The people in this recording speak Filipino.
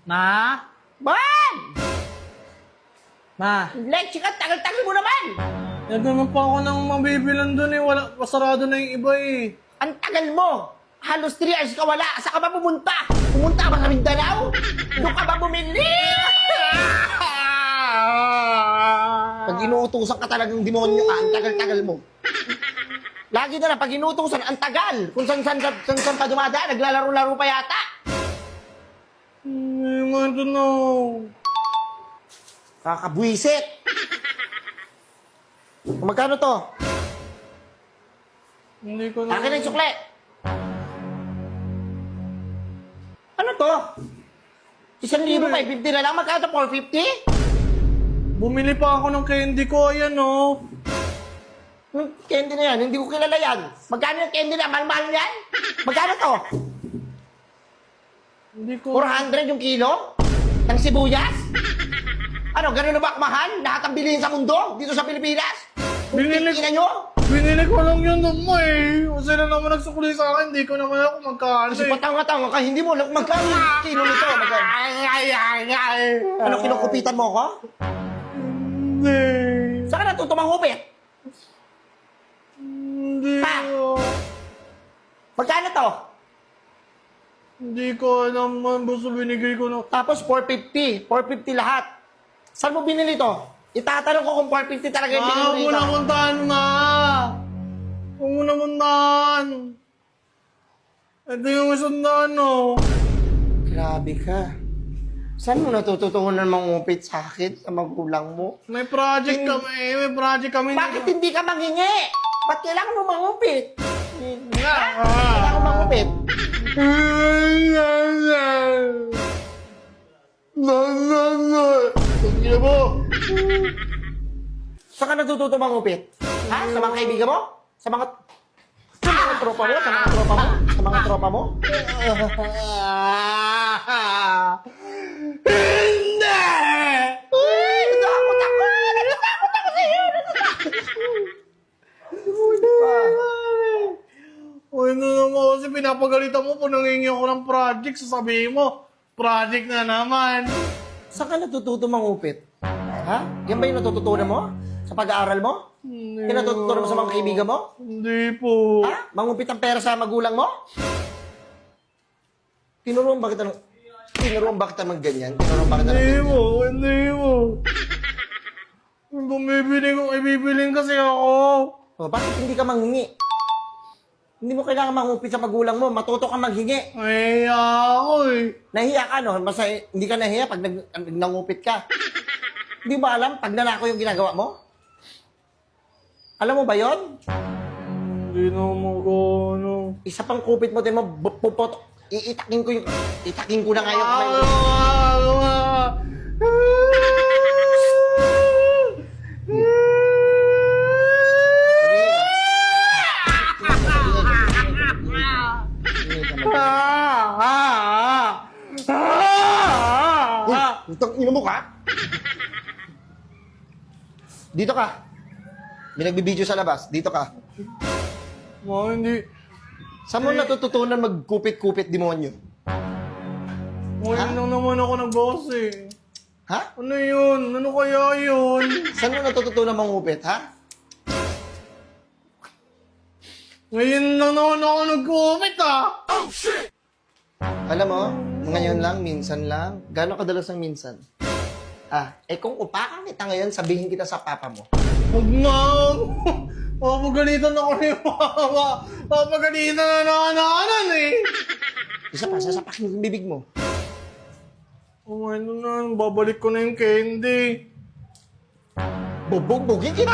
Ma? Man! Ma? Leche ka, tagal-tagal mo naman! Nagnaman pa ako ng mabibilan dun eh. Wala, pasarado na yung iba eh. Ang tagal mo! Halos 3 hours ka wala. Saan ka ba pumunta? Pumunta ka ba sa Mindanao? Doon ka ba bumili? Pag inuutusan ka talagang demonyo ka, ang tagal-tagal mo. Lagi na lang, pag inuutusan, ang tagal. Kung saan ka dumadaan, naglalaro-laro pa yata. I want to know. Kakabwisit. Kung magkano to? Hindi ko na... Akin na yung sukle. Ano to? 1,550 na lang, magkano 450? Bumili pa ako ng candy ko. Ayan oh. Candy na yan, hindi ko kilala yan. Magkano yung candy na? Mahal-mahal yan? Magkano to? Hindi ko... 400 yung kilo? Ng sibuyas? Ano, gano'n na ba mahal? Lahat ang bilihin sa mundo? Dito sa Pilipinas? Binili- Tingnan nyo? Binili ko lang yun naman mo eh. Kasi na naman nagsukuli sa akin. Hindi ko naman ako magkano Kasi eh. patanga-tanga ka, hindi mo. Magkano yung kilo nito? Magkano? Ano, kinukupitan mo ako? Hindi. Saan ka natuto manghupit? Hindi Ha? ko. Magkano to? Hindi ko alam man. Basta binigay ko na... Tapos 450. 450 lahat. Saan mo binili to? Itatanong ko kung 450 talaga yung binili Huwag mo dito. na puntahan, ma! Huwag mo na puntahan! Ito yung isang daan, oh. Grabe ka. Saan mo natututunan mangupit sa akin, sa magulang mo? May project kami. May project kami. Bakit hindi ka manghingi? Ba't kailangan mo mangupit? Nga. Kailangan mo mangupit? Tangina mo! Saan ka natututo mangupit? Ha? Sa mga kaibigan mo? Sa mga... Sa mga tropa mo? Sa mga tropa mo? Sa mga tropa mo? Hindi! Ay, natakot ako! Natakot ako sa'yo! O ano naman kasi pinapagalitan mo kung nangingi ako ng project, sasabihin mo, project na naman. Saan ka natututo mangupit? Ha? Yan ba yung natututunan mo? Sa pag-aaral mo? Hindi. Yan natututunan mo sa mga kaibigan mo? Hindi po. Ha? Mangupit ang pera sa magulang mo? Tinuruan ba kita ng... Tinuruan ba kita mag-ganyan? Tinuruan ba kita ng Hindi ganyan? mo, hindi mo. Bumibili ko, ibibiling kasi ako. O, bakit hindi ka manghingi? Hindi mo kailangan mangupit sa magulang mo. Matuto ka maghingi. Ay, ako eh. Nahiya ka, no? Basta hindi ka nahiya pag nangupit ka. Hindi ba alam pag nanako yung ginagawa mo? Alam mo ba yon? Hindi na ano. Isa pang kupit mo, din mo, pupoto. Itakin ko na nga yung kamay mo. Itong ino mo ka? Dito ka. May nagbibideo sa labas. Dito ka. Ma, hindi. Saan mo natututunan magkupit-kupit, demonyo? Ngayon lang naman ako nag-boss eh. Ha? Ano yun? Ano kaya yun? Saan mo natututunan mangupit, ha? Ngayon lang naman ako nag-commit ah. Alam mo, ngayon lang, minsan lang. Gano'ng kadalas ang minsan? Kung upakan kita ngayon, sabihin kita sa papa mo. Huwag na. Papagalitan ako ni mama. Papagalitan na nakananan eh. Isa pa, sasapakin yung bibig mo. Oh, ano na, babalik ko na yung candy. Bubugbugin kita!